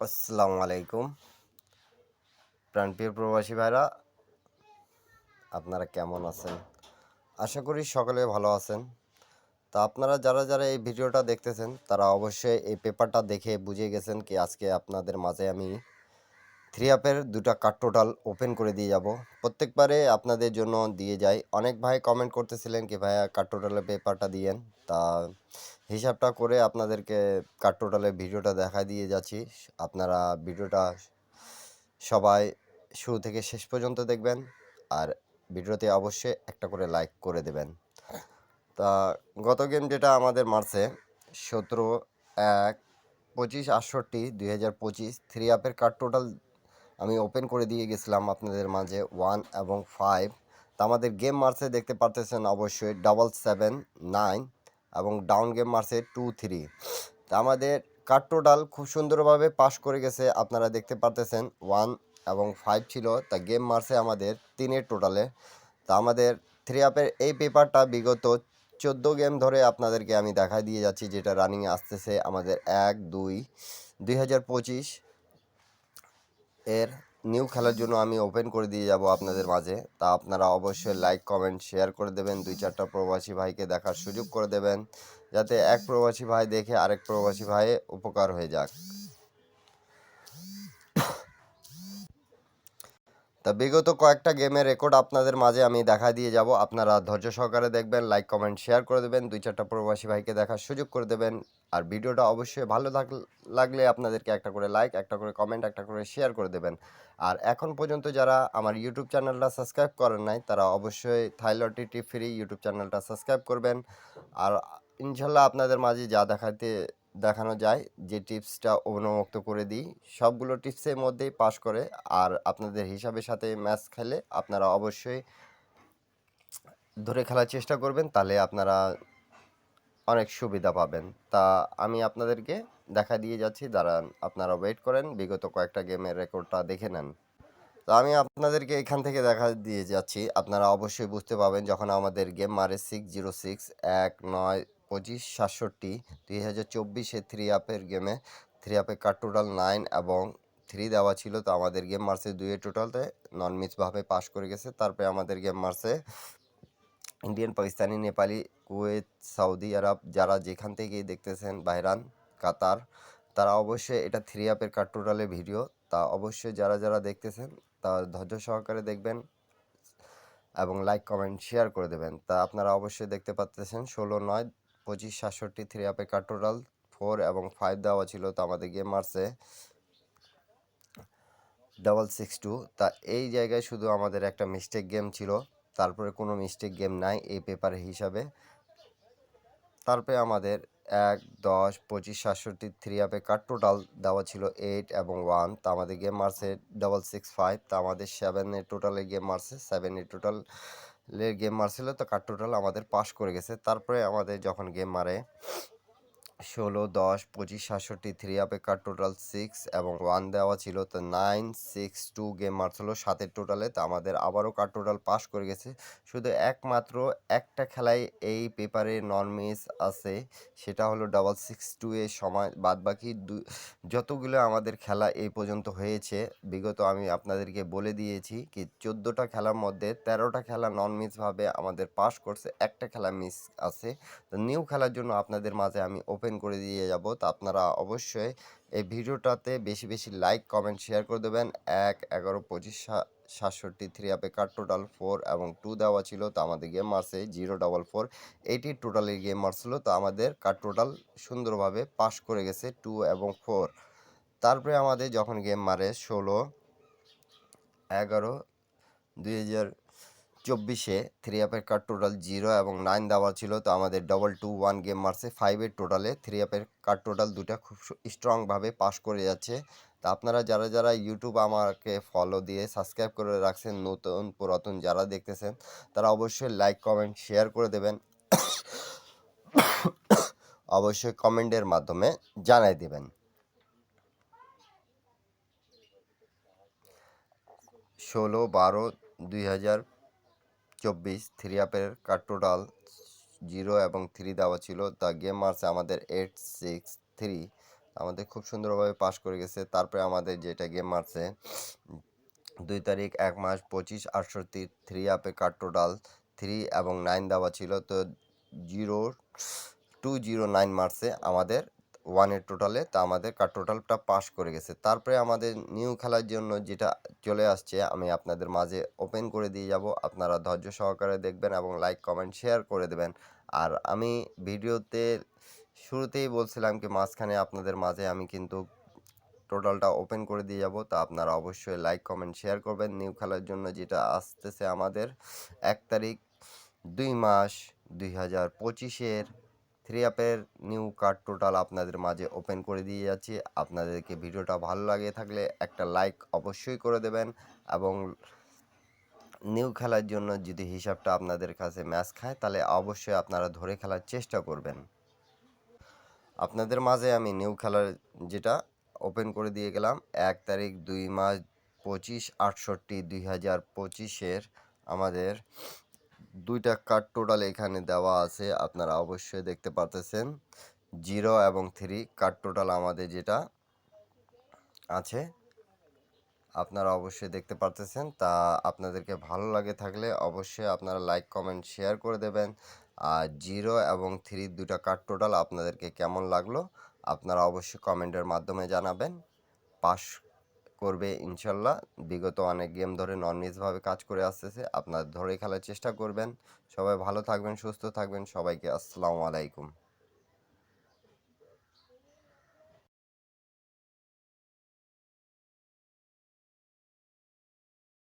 আসসালামু আলাইকুম প্রাণপ্রিয় প্রবাসী ভাইরা, আপনারা কেমন আছেন? আশা করি সকলে ভালো আছেন। তা আপনারা যারা যারা এই ভিডিওটা দেখতেছেন তারা অবশ্যই এই পেপারটা দেখে বুঝে গেছেন কি আজকে আপনাদের মাঝে আমি থ্রি আপের দুটা কার্ড টোটাল ওপেন করে দিয়ে যাব। প্রত্যেকবারে আপনাদের জন্য দিয়ে যাই। অনেক ভাই কমেন্ট করতেছিলেন কি ভাইয়া কার্ড টোটালের পেপারটা দিয়েন, তা হিসাবটা করে আপনাদেরকে কার্ড টোটালের ভিডিওটা দেখা দিয়ে যাচ্ছি। আপনারা ভিডিওটা সবাই শুরু থেকে শেষ পর্যন্ত দেখবেন, আর ভিডিওতে অবশ্যই একটা করে লাইক করে দেবেন। তা গত গেম যেটা আমাদের মারছে 17/1/25/68/2025 থ্রি আপের কার্ড টোটাল আমি ওপেন করে দিয়ে গেছিলাম আপনাদের মাঝে 1 এবং 5। তা আমাদের গেম মারছে দেখতে পারতেছেন অবশ্যই 779 এবং ডাউন গেম মারছে 2-3। তা আমাদের কার্ড টোটাল খুব সুন্দরভাবে পাস করে গেছে, আপনারা দেখতে পারতেছেন 1 এবং 5 ছিল, তা গেম মারছে আমাদের 3-এর টোটালে। তা আমাদের থ্রি আপের এই পেপারটা বিগত 14 গেম ধরে আপনাদেরকে আমি দেখাই দিয়ে যাচ্ছি, যেটা রানিংয়ে আসতেছে আমাদের 1-2-2025 এর নিউ খেলার জন্য আমি ওপেন করে দিয়ে যাব আপনাদের মাঝে। তা আপনারা অবশ্যই লাইক কমেন্ট শেয়ার করে দেবেন, 2-4টা প্রবাসী ভাইকে দেখার সুযোগ করে দেবেন, যাতে এক প্রবাসী ভাই দেখে আরেক প্রবাসী ভাই উপকার হয়ে যাক। তা বিগত কয়েকটা গেমের রেকর্ড আপনাদের মাঝে আমি দেখা দিয়ে যাব, আপনারা ধৈর্য সহকারে দেখবেন, লাইক কমেন্ট শেয়ার করে দেবেন, 2-4টা প্রবাসী ভাইকে দেখার সুযোগ করে দেবেন। আর ভিডিওটা অবশ্যই ভালো লাগলে আপনাদেরকে একটা করে লাইক, একটা করে কমেন্ট, একটা করে শেয়ার করে দেবেন। আর এখন পর্যন্ত যারা আমার ইউটিউব চ্যানেলটা সাবস্ক্রাইব করেন নাই তারা অবশ্যই থাইলটি টিপ ফ্রি ইউটিউব চ্যানেলটা সাবস্ক্রাইব করবেন। আর ইনশাল্লাহ আপনাদের মাঝে যা দেখানো যায়, যে টিপসটা উন্মুক্ত করে দিই, সবগুলো টিপসের মধ্যেই পাস করে। আর আপনাদের হিসাবের সাথে ম্যাচ খেলে আপনারা অবশ্যই ধরে খেলার চেষ্টা করবেন, তাহলে আপনারা অনেক সুবিধা পাবেন। তা আমি আপনাদেরকে দেখা দিয়ে যাচ্ছি, দাঁড়ান আপনারা ওয়েট করেন, বিগত কয়েকটা গেমের রেকর্ডটা দেখে নেন। তো আমি আপনাদেরকে এখান থেকে দেখা দিয়ে যাচ্ছি, আপনারা অবশ্যই বুঝতে পাবেন যখন আমাদের গেম মারে 606 19/25/67 2024 থ্রি আপের গেমে থ্রি আপে কার টোটাল 9 এবং 3 দেওয়া ছিল। তো আমাদের গেম মারছে 2-এর টোটালতে নন মিসভাবে পাস করে গেছে। তারপরে আমাদের গেম মারছে Indian, Pakistani, Nepali, Kuwait, Saudi Arab, যারা যেখান থেকেই দেখতেছেন, বাহরান, কাতার, তারা অবশ্যই এটা থ্রি আপের কার টোটালের ভিডিও। তা অবশ্যই যারা যারা দেখতেছেন তা ধৈর্য সহকারে দেখবেন এবং লাইক কমেন্ট শেয়ার করে দেবেন। তা আপনারা অবশ্যই দেখতে পাচ্ছেন 16/9/25/67 থ্রি আপের কার টোটাল 4 এবং 5 দেওয়া ছিল। তো আমাদের গেম মারছে 662। তা এই জায়গায় শুধু আমাদের একটা মিস্টেক গেম ছিল, তারপরে কোনো মিস্টেক গেম নাই এই পেপারের হিসাবে। তারপরে আমাদের 1-10/25/67 থ্রি আপে কার টোটাল দেওয়া ছিল 8 এবং 1। তা আমাদের গেম মারছে 665। তা আমাদের 7-এর টোটালে গেম মারছে, 7-এর টোটালের গেম মারছিল, তো কার টোটাল আমাদের পাস করে গেছে। তারপরে আমাদের যখন গেম মারে 16-10/25/67 থ্রি আপে কার টোটাল 6 এবং 1 দেওয়া ছিল, তো 962 গেম মারছিল 7-এর টোটালে। তো আমাদের আবারও কার টোটাল পাস করে গেছে। শুধু একমাত্র একটা খেলায় এই পেপারে নন মিস আছে, সেটা হলো 662 এর সময়। বাদবাকি যতগুলো আমাদের খেলা এই পর্যন্ত হয়েছে বিগত আমি আপনাদেরকে বলে দিয়েছি কি 14টা খেলার মধ্যে 13টা খেলা নন মিসভাবে আমাদের পাস করছে, একটা খেলা মিস আছে। তো নিউ খেলার জন্য আপনাদের মাঝে আমি ওপেন করে দিয়ে যাব। তো আপনারা অবশ্যই এই ভিডিওটাতে বেশি বেশি লাইক কমেন্ট শেয়ার করে দেবেন। 1-11/25/67 থ্রি আপে কার টোটাল 4 এবং 2 দেওয়া ছিল। তো আমাদের গেম মারছে 044 80 টোটালের গেম মারছিল। তো আমাদের কার টোটাল সুন্দরভাবে পাস করে গেছে 2 এবং 4। তারপরে আমাদের যখন গেম মারে 16-11/2024 থ্রি আপের কার টোটাল 0 এবং 9 দেওয়া ছিল। তো আমাদের 221 গেম মারছে 5-এর টোটালে। থ্রি আপের কার টোটাল দুটা খুব স্ট্রংভাবে পাস করে যাচ্ছে। তা আপনারা যারা যারা ইউটিউব আমাকে ফলো দিয়ে সাবস্ক্রাইব করে রাখছেন, নতুন পুরাতন যারা দেখতেছেন, তারা অবশ্যই লাইক কমেন্ট শেয়ার করে দেবেন, অবশ্যই কমেন্টের মাধ্যমে জানাই দেবেন। 16-12/2024 থ্রি আপের কার টোটাল 0 এবং 3 দেওয়া ছিল। তা গেম মারছে আমাদের 863 আমাদের খুব সুন্দরভাবে পাস করে গেছে। তারপরে আমাদের যেটা গেম মারছে 2 তারিখ 1 মাস 25 68 3 আপে কার টোটাল 3 এবং 9 দেওয়া ছিল, তো 0209 মারছে আমাদের 1 এর টোটালে, তা আমাদের কার টোটালটা পাস করে গেছে। তারপরে আমাদের নিউ খেলার জন্য যেটা চলে আসছে আমি আপনাদের মাঝে ওপেন করে দিয়ে যাব, আপনারা ধৈর্য সহকারে দেখবেন এবং লাইক কমেন্ট শেয়ার করে দেবেন। আর আমি ভিডিওতে শুরুতেই বলছিলাম কি মাঝখানে আপনাদের মাঝে আমি কিন্তু টোটালটা ওপেন করে দিয়ে যাব, তা আপনারা অবশ্যই লাইক কমেন্ট শেয়ার করবেন। নিউ খেলার জন্য যেটা আসতেছে আমাদের 1 তারিখ 2 মাস 2025-এর 3 অ্যাপের নিউ কার্ড টোটাল আপনাদের মাঝে ওপেন করে দিয়ে যাচ্ছি। আপনাদেরকে ভিডিওটা ভালো লাগে থাকলে একটা লাইক অবশ্যই করে দেবেন এবং নিউ খেলার জন্য যদি হিসাবটা আপনাদের কাছে ম্যাচ খায় তাহলে অবশ্যই আপনারা ধরে খেলার চেষ্টা করবেন। আপনাদের মাঝে আমি নিউ খেলার যেটা ওপেন করে দিয়ে গেলাম 1 তারিখ 2 মাস 25/68/2025-এর আমাদের 2টা কার্ড টোটাল এখানে দেওয়া আছে, আপনারা অবশ্যই দেখতে পারতেছেন 0 এবং 3 কার্ড টোটাল আমাদের যেটা আছে আপনারা অবশ্যই দেখতে পারতেছেন। তা আপনাদেরকে ভালো লাগে থাকলে অবশ্যই আপনারা লাইক কমেন্ট শেয়ার করে দেবেন। আর 0 এবং 3 দুটা কার্ড টোটাল আপনাদেরকে কেমন লাগলো আপনারা অবশ্যই কমেন্টের মাধ্যমে জানাবেন। পাস করবে ইনশাল্লাহ। বিগত অনেক গেম ধরে নন নিজভাবে কাজ করে আসতেছে, আপনারা ধরে খেলার চেষ্টা করবেন। সবাই ভালো থাকবেন, সুস্থ থাকবেন। সবাইকে আসসালামু আলাইকুম।